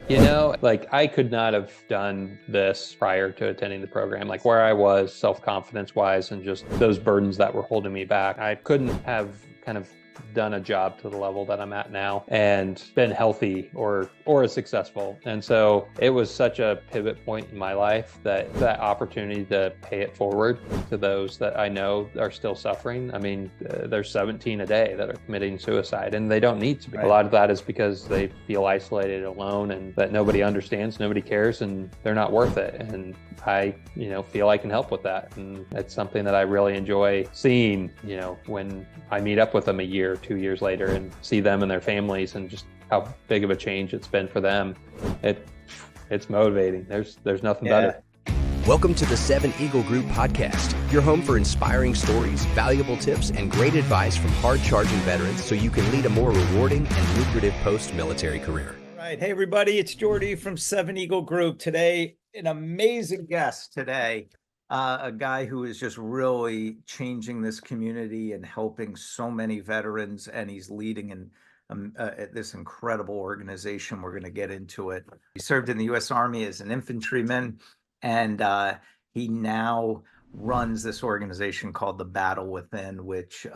Like I could not have done this prior to attending the program, like where I was self-confidence wise and just those burdens that were holding me back. I couldn't have kind of done a job to the level that I'm at now and been healthy or as successful. And so it was such a pivot point in my life that opportunity to pay it forward to those that I know are still suffering. I mean, there's 17 a day that are committing suicide and they don't need to be. Right. A lot of that is because they feel isolated, alone, and that nobody understands, nobody cares, and they're not worth it. And I, feel I can help with that. And it's something that I really enjoy seeing, when I meet up with them a year, 2 years later and see them and their families and just how big of a change it's been for them. It's motivating. There's nothing better. Welcome to the 7 Eagle Group podcast, your home for inspiring stories, valuable tips, and great advice from hard-charging veterans so you can lead a more rewarding and lucrative post-military career. All right. Hey, everybody. It's Jordy from 7 Eagle Group. Today, an amazing guest today, a guy who is just really changing this community and helping so many veterans, and he's leading this incredible organization. We're going to get into it. He served in the U.S. Army as an infantryman, and he now runs this organization called The Battle Within, which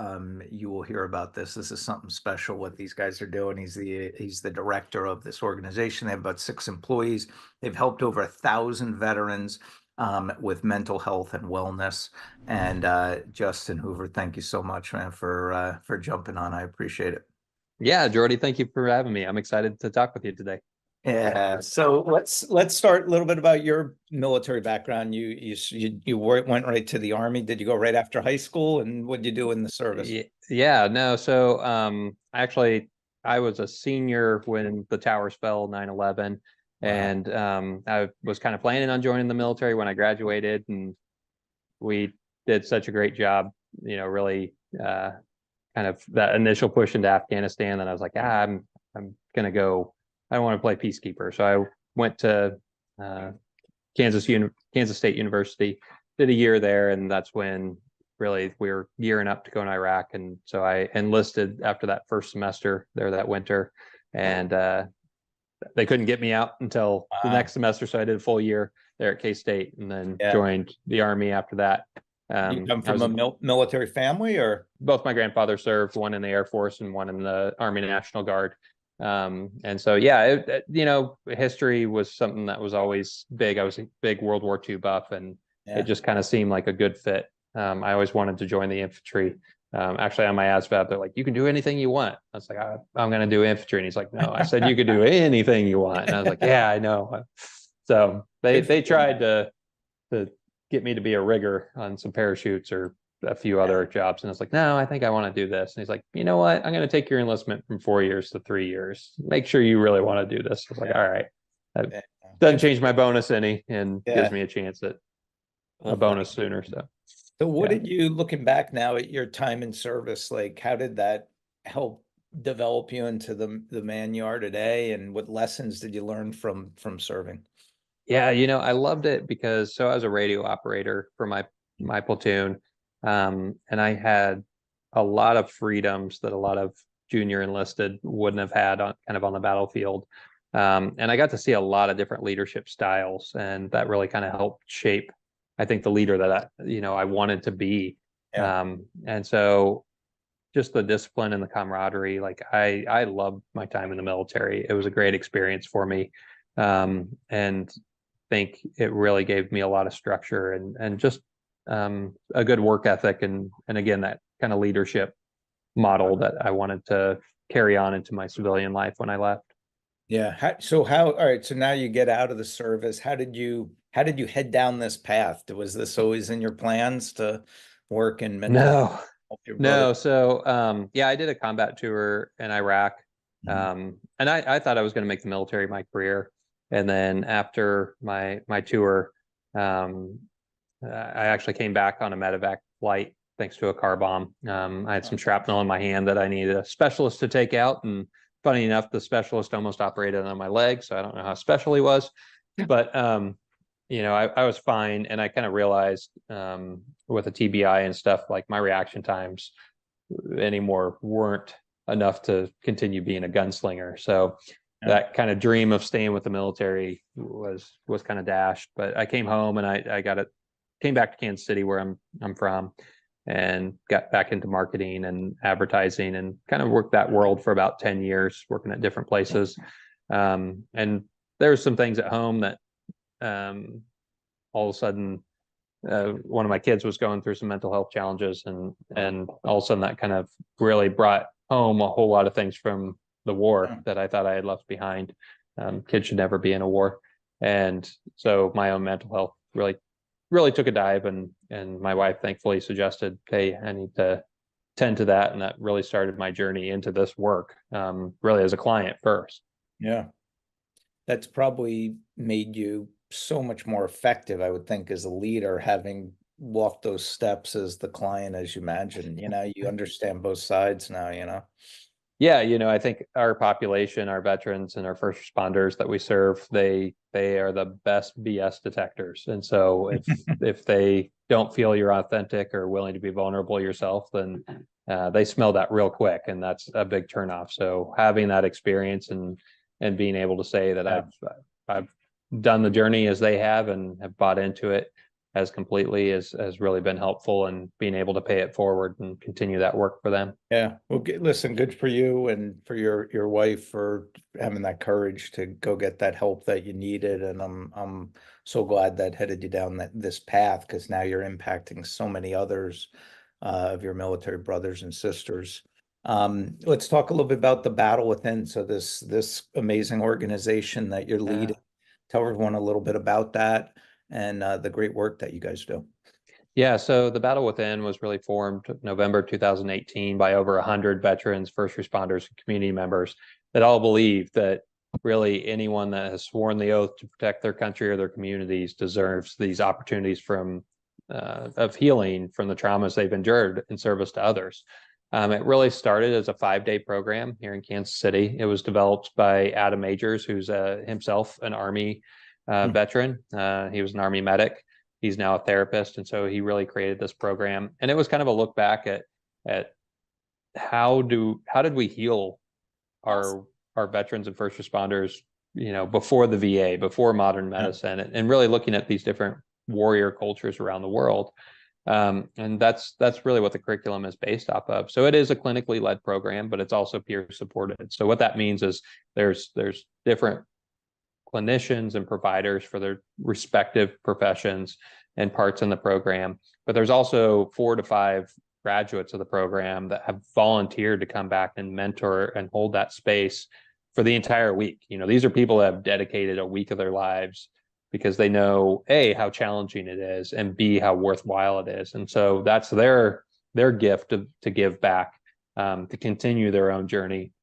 you will hear about this. This is something special what these guys are doing. He's the director of this organization. They have about 6 employees. They've helped over 1,000 veterans with mental health and wellness. And Justin Hoover, thank you so much, man, for jumping on. I appreciate it. Yeah, Jordy, thank you for having me. I'm excited to talk with you today. Yeah. So let's start a little bit about your military background. You went right to the Army. Did you go right after high school? And what did you do in the service? Yeah, no. So actually, I was a senior when the towers fell, 9/11. And I was kind of planning on joining the military when I graduated, and we did such a great job, really kind of that initial push into Afghanistan that I was like, I'm going to go. I don't want to play peacekeeper. So I went to Kansas State University, did a year there, and that's when really we were gearing up to go in Iraq. And so I enlisted after that first semester there that winter, and they couldn't get me out until the next semester. So I did a full year there at K-State and then joined the Army after that. You come from a military family, or? Both my grandfathers served, one in the Air Force and one in the Army National Guard. And so, history was something that was always big. I was a big World War II buff, and it just kind of seemed like a good fit. I always wanted to join the infantry. Actually, on my ASVAB, they're like, you can do anything you want. I was like, I'm going to do infantry. And he's like, no, I said you could do anything you want. And I was like, yeah, I know. So they tried to get me to be a rigger on some parachutes or a few other jobs. And I was like, no, I think I want to do this. And he's like, you know what? I'm going to take your enlistment from 4 years to 3 years. Make sure you really want to do this. I was like, all right. That doesn't change my bonus any and gives me a chance at a bonus sooner. So what did you, looking back now at your time in service, like how did that help develop you into the man you are today? And what lessons did you learn from serving? Yeah, I loved it because I was a radio operator for my platoon. And I had a lot of freedoms that a lot of junior enlisted wouldn't have had on the battlefield. And I got to see a lot of different leadership styles, and that really kind of helped shape, I think, the leader that I wanted to be. And so just the discipline and the camaraderie, like I loved my time in the military. It was a great experience for me. And think it really gave me a lot of structure and just a good work ethic. And again, that kind of leadership model that I wanted to carry on into my civilian life when I left. Yeah. All right. So now you get out of the service. How did you head down this path? Was this always in your plans to work in mental health? No. So, I did a combat tour in Iraq. And I thought I was going to make the military my career. And then after my tour, I actually came back on a medevac flight thanks to a car bomb. I had some shrapnel in my hand that I needed a specialist to take out. And funny enough, the specialist almost operated on my leg. So I don't know how special he was, but, I was fine. And I kind of realized with a TBI and stuff, like my reaction times anymore weren't enough to continue being a gunslinger. So that kind of dream of staying with the military was kind of dashed. But I came home and I came back to Kansas City, where I'm from, and got back into marketing and advertising, and kind of worked that world for about 10 years, working at different places. And there's some things at home that all of a sudden one of my kids was going through some mental health challenges, and all of a sudden that kind of really brought home a whole lot of things from the war that I thought I had left behind. Kids should never be in a war. And so my own mental health really took a dive, and my wife thankfully suggested, hey, I need to tend to that. And that really started my journey into this work, really as a client first. Yeah. That's probably made you so much more effective, I would think, as a leader, having walked those steps as the client, as you mentioned. You understand both sides now, Yeah, I think our population, our veterans and our first responders that we serve, they are the best BS detectors. And so if they don't feel you're authentic or willing to be vulnerable yourself, then they smell that real quick, and that's a big turnoff. So having that experience and being able to say that I've done the journey as they have and have bought into it as completely has really been helpful, and being able to pay it forward and continue that work for them. Yeah. Well, listen, good for you and for your wife for having that courage to go get that help that you needed. And I'm so glad that headed you down this path, because now you're impacting so many others of your military brothers and sisters. Let's talk a little bit about the Battle Within. So this amazing organization that you're leading. Tell everyone a little bit about that and the great work that you guys do. Yeah, so the Battle Within was really formed November 2018 by over 100 veterans, first responders, and community members that all believe that really anyone that has sworn the oath to protect their country or their communities deserves these opportunities of healing from the traumas they've endured in service to others. It really started as a 5-day program here in Kansas City. It was developed by Adam Majors, who's himself an Army veteran. He was an Army medic. He's now a therapist, and so he really created this program. And it was kind of a look back at how did we heal our veterans and first responders, before the VA, before modern medicine, and really looking at these different warrior cultures around the world. And that's really what the curriculum is based off of. So it is a clinically led program, but it's also peer supported. So what that means is there's different clinicians and providers for their respective professions and parts in the program, but there's also 4 to 5 graduates of the program that have volunteered to come back and mentor and hold that space for the entire week. These are people that have dedicated a week of their lives because they know A, how challenging it is, and B, how worthwhile it is. And so that's their gift to give back, to continue their own journey,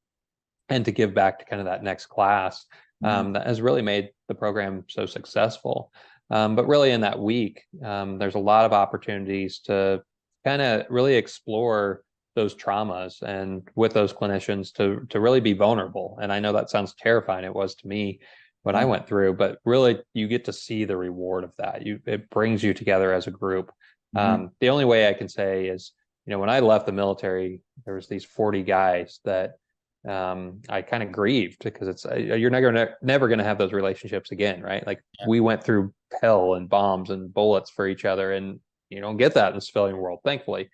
and to give back to kind of that next class. That has really made the program so successful. But really in that week, there's a lot of opportunities to kind of really explore those traumas, and with those clinicians to really be vulnerable. And I know that sounds terrifying. It was to me when I went through, but really you get to see the reward of that. It brings you together as a group. The only way I can say is, when I left the military, there was these 40 guys that I kind of grieved, because you're never going to have those relationships again, right? Like we went through hell and bombs and bullets for each other, and you don't get that in the civilian world, thankfully.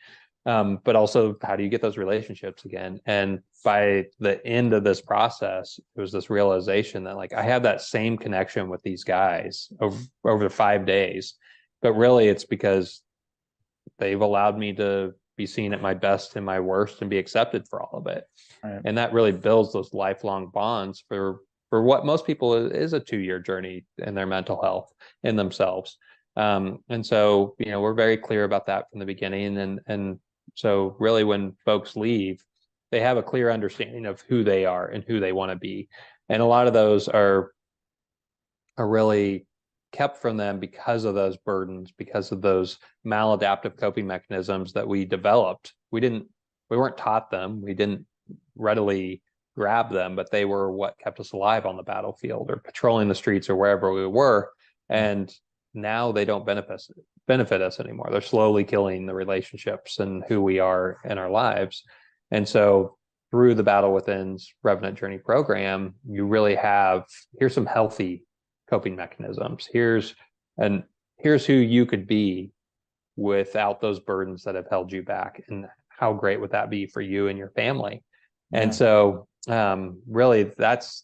But also, how do you get those relationships again? And by the end of this process, it was this realization that I have that same connection with these guys over the 5 days, but really it's because they've allowed me to be seen at my best and my worst and be accepted for all of it. Right. And that really builds those lifelong bonds for what most people is a 2-year journey in their mental health in themselves. And so, we're very clear about that from the beginning. And so really when folks leave, they have a clear understanding of who they are and who they want to be. And a lot of those are really kept from them because of those burdens, because of those maladaptive coping mechanisms that we developed. We weren't taught them. We didn't readily grab them, but they were what kept us alive on the battlefield or patrolling the streets or wherever we were. And now they don't benefit us anymore. They're slowly killing the relationships and who we are in our lives. And so through the Battle Within's Revenant Journey program, you really have, here's some healthy coping mechanisms. Here's who you could be without those burdens that have held you back. And how great would that be for you and your family? And so really that's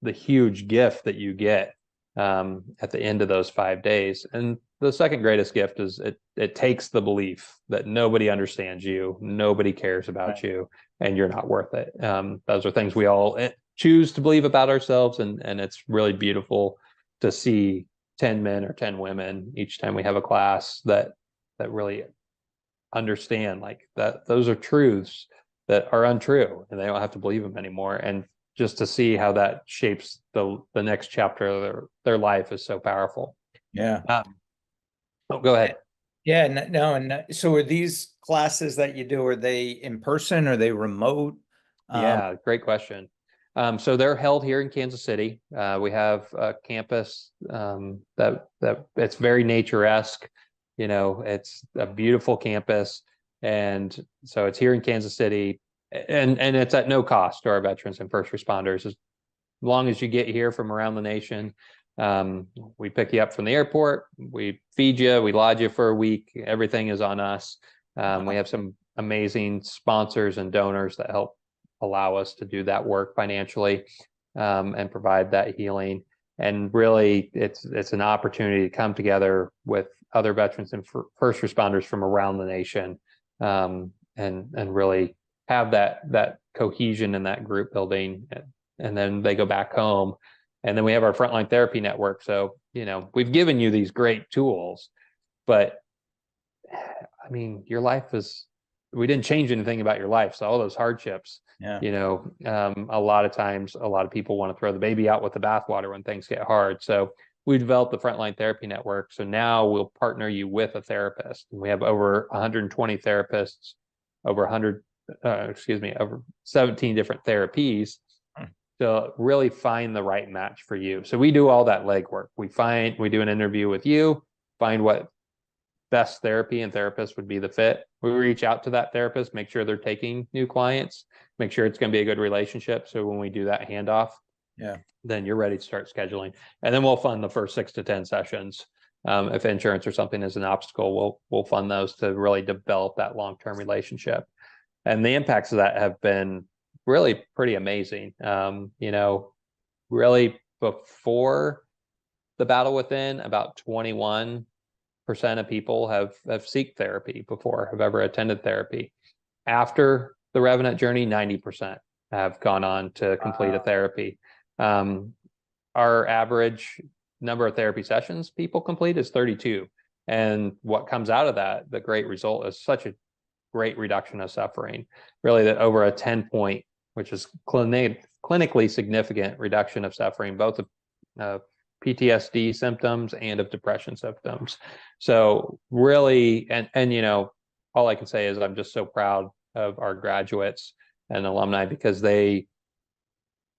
the huge gift that you get at the end of those 5 days. And the second greatest gift is it takes the belief that nobody understands you, nobody cares about you, and you're not worth it. Those are things we all choose to believe about ourselves, and it's really beautiful to see 10 men or 10 women each time we have a class that really understand like that those are truths that are untrue, and they don't have to believe them anymore. And just to see how that shapes the next chapter of their life is so powerful. Yeah. Oh, go ahead. Yeah, no, and so are these classes that you do, are they in person? Are they remote? Yeah, great question. So they're held here in Kansas City. We have a campus that it's very nature-esque. It's a beautiful campus, and so it's here in Kansas City, and it's at no cost to our veterans and first responders. As long as you get here from around the nation, we pick you up from the airport, we feed you, we lodge you for a week. Everything is on us. We have some amazing sponsors and donors that help allow us to do that work financially, and provide that healing. And really, it's an opportunity to come together with other veterans and first responders from around the nation, and really have that cohesion and that group building. And then they go back home, and then we have our frontline therapy network. So we've given you these great tools, but I mean, your life we didn't change anything about your life. So all those hardships, a lot of times, a lot of people want to throw the baby out with the bathwater when things get hard. So we developed the Frontline Therapy Network. So now we'll partner you with a therapist. And we have over 120 therapists, over 17 different therapies to really find the right match for you. So we do all that legwork. We do an interview with you, find what best therapy and therapist would be the fit. We reach out to that therapist, make sure they're taking new clients, make sure it's going to be a good relationship. So when we do that handoff, then you're ready to start scheduling. And then we'll fund the first 6 to 10 sessions. If insurance or something is an obstacle, we'll fund those to really develop that long-term relationship. And the impacts of that have been really pretty amazing. Really before the Battle Within, about 21% of people have seeked therapy before, have ever attended therapy. After the Revenant Journey, 90% have gone on to complete a therapy. Our average number of therapy sessions people complete is 32. And what comes out of that, the great result, is such a great reduction of suffering. Really, that over a 10-point, which is clinically significant reduction of suffering, both of PTSD symptoms and of depression symptoms. So really, and all I can say is I'm just so proud of our graduates and alumni, because they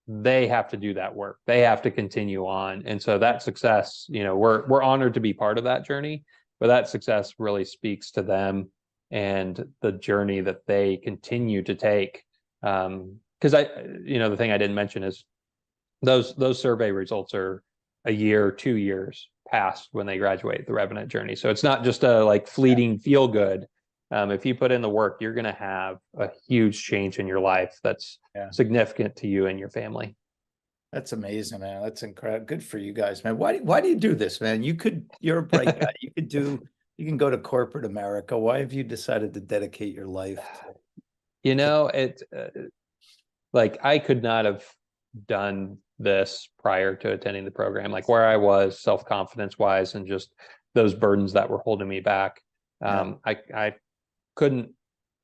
have to do that work. They have to continue on. And so that success, we're honored to be part of that journey, but that success really speaks to them and the journey that they continue to take. Because the thing I didn't mention is those survey results are a year, 2 years past when they graduate the Revenant Journey. So it's not just a fleeting feel good. If you put in the work, you're going to have a huge change in your life that's significant to you and your family. That's amazing, man. That's incredible. Good for you guys, man. Why do you do this, man? You're a bright guy. You can go to corporate America. Why have you decided to dedicate your life to I could not have done this prior to attending the program, like where I was self-confidence wise and just those burdens that were holding me back. I couldn't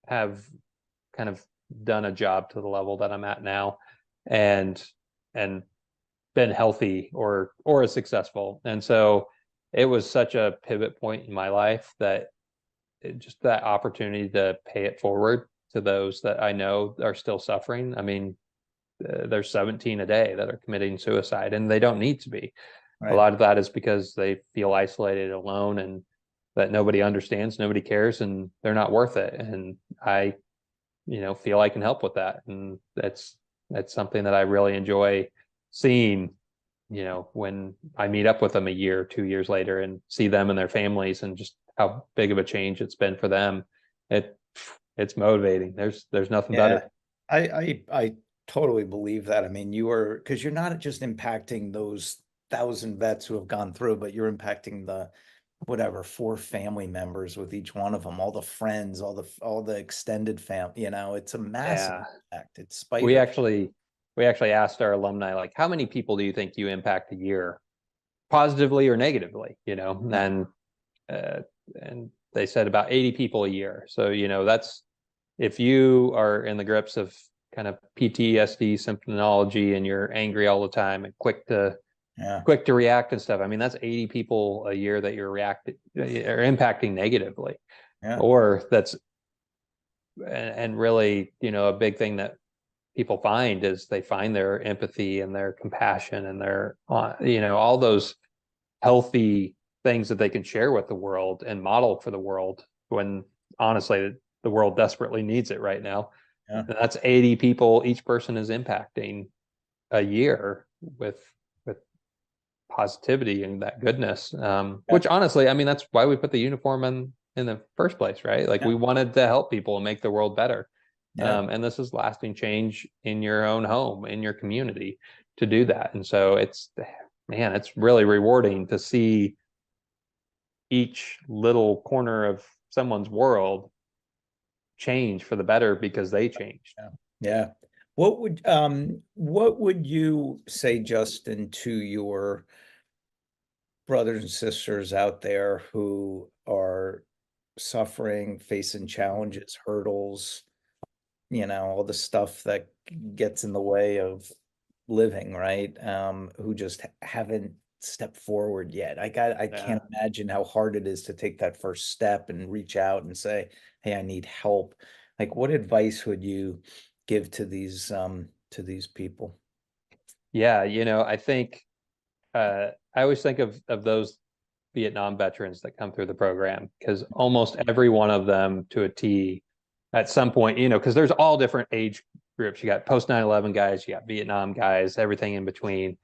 have kind of done a job to the level that I'm at now and been healthy or as successful. And so it was such a pivot point in my life that just that opportunity to pay it forward to those that I know are still suffering. I mean, there's 17 a day that are committing suicide, and they don't need to be. Right. A lot of that is because they feel isolated, alone, and that nobody understands, nobody cares, and they're not worth it. And I feel I can help with that. And that's something that I really enjoy seeing, when I meet up with them a year, 2 years later and see them and their families and just how big of a change it's been for them. It's motivating. There's nothing Yeah, better. I totally believe that. I mean, because you're not just impacting those 1,000 vets who have gone through, but you're impacting the whatever 4 family members with each one of them, all the friends, all the extended family. It's a massive Yeah. impact. It's We spider. actually we actually asked our alumni, like, how many people do you think you impact a year, positively or negatively? Uh, and they said about 80 people a year. So, that's, if you are in the grips of kind of PTSD symptomology and you're angry all the time and Yeah, quick to react and stuff. I mean, that's 80 people a year that you're impacting negatively, yeah, or and really, a big thing that people find is they find their empathy and their compassion and their, all those healthy things that they can share with the world and model for the world, when honestly the world desperately needs it right now. yeah. And that's 80 people each person is impacting a year with positivity and that goodness, Yeah. which honestly, I mean, that's why we put the uniform in the first place, right? Like, Yeah. we wanted to help people and make the world better. Yeah. And this is lasting change in your own home, in your community, to do that. And so it's really rewarding to see each little corner of someone's world change for the better because they changed. Yeah. Yeah. What would you say, Justin, to your brothers and sisters out there who are suffering, facing challenges, hurdles, all the stuff that gets in the way of living, right? Who just haven't stepped forward yet. I Yeah. can't imagine how hard it is to take that first step and reach out and say, "Hey, I need help." Like, what advice would you give to these people? Yeah. I think, I always think of those Vietnam veterans that come through the program, because almost every one of them to a T at some point, because there's all different age groups. You got post 9/11 guys, you got Vietnam guys, everything in between.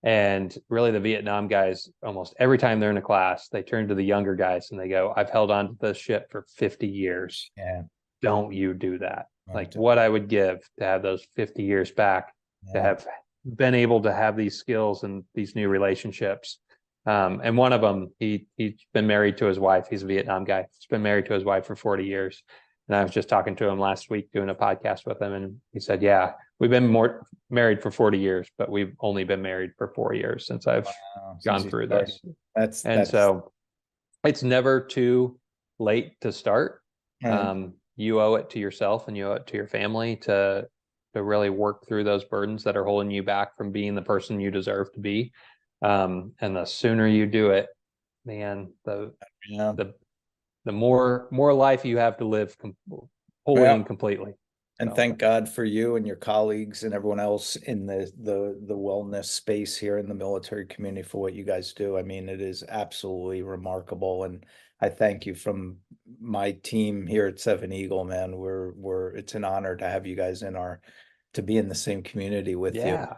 And really, the Vietnam guys, almost every time they're in a class, they turn to the younger guys and they go, I've held on to this shit for 50 years. Yeah. Don't you do that. Right. Like, what I would give to have those 50 years back, to Yeah. have been able to have these skills and these new relationships. And one of them, he's been married to his wife. He's a Vietnam guy. He's been married to his wife for 40 years. And I was just talking to him last week, doing a podcast with him, and he said, yeah, we've been married for 40 years, but we've only been married for 4 years since I've Since gone you through started. this. That's And so it's never too late to start. right. You owe it to yourself and you owe it to your family to really work through those burdens that are holding you back from being the person you deserve to be. And the sooner you do it, man, Yeah. the more life you have to live wholly Yeah. and completely. And So, thank God for you and your colleagues and everyone else in the wellness space here in the military community for what you guys do. I mean, it is absolutely remarkable. And I thank you from my team here at Seven Eagle, man. It's an honor to have you guys to be in the same community with you. yeah.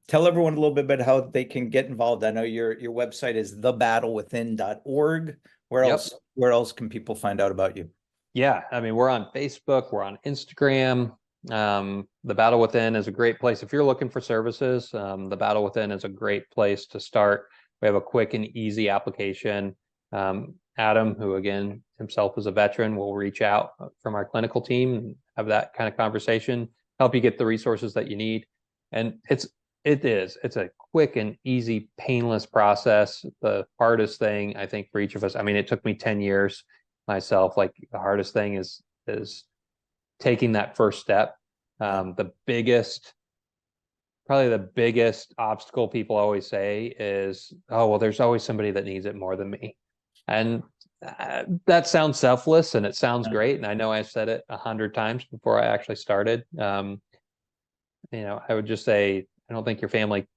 Tell everyone a little bit about how they can get involved. I know your website is thebattlewithin.org. Yep. Where else can people find out about you? Yeah, I mean, we're on Facebook, we're on Instagram. The Battle Within is a great place if you're looking for services. The Battle Within is a great place to start. We have a quick and easy application. Adam, who again himself is a veteran, will reach out from our clinical team and have that kind of conversation, help you get the resources that you need. And it's a quick and easy, painless process. The hardest thing, I think, for each of us, I mean, it took me 10 years myself. Like, the hardest thing is taking that first step. Probably the biggest obstacle people always say is, oh, well, there's always somebody that needs it more than me. And that sounds selfless and it sounds great. And I know I've said it 100 times before I actually started. I would just say, I don't think your family,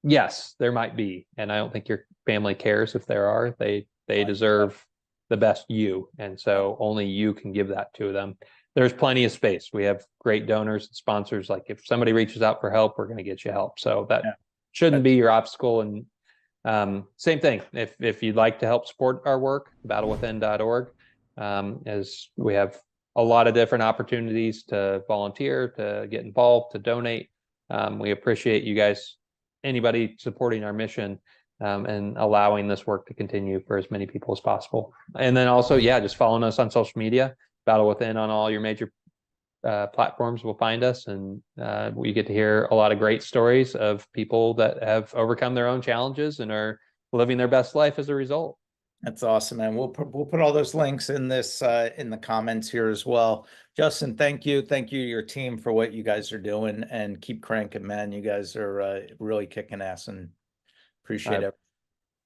yes, there might be, and I don't think your family cares if there are. They deserve the best you, and so only you can give that to them. there's plenty of space. We have great donors and sponsors. Like if somebody reaches out for help, we're going to get you help. So that shouldn't be your obstacle. And same thing. If you'd like to help support our work, battlewithin.org, as we have a lot of different opportunities to volunteer, to get involved, to donate. We appreciate you guys, anybody supporting our mission, and allowing this work to continue for as many people as possible. And then also, just following us on social media, Battle Within on all your major platforms will find us, and we get to hear a lot of great stories of people that have overcome their own challenges and are living their best life as a result. That's awesome, and we'll put all those links in this in the comments here as well. Justin, thank you your team for what you guys are doing, and keep cranking, man. You guys are really kicking ass, and appreciate it.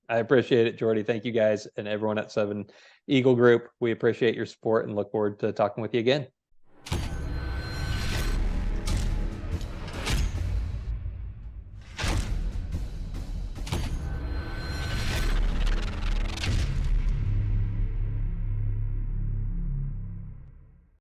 I appreciate it, Jordy. Thank you guys and everyone at 7 Eagle Group. We appreciate your support and look forward to talking with you again.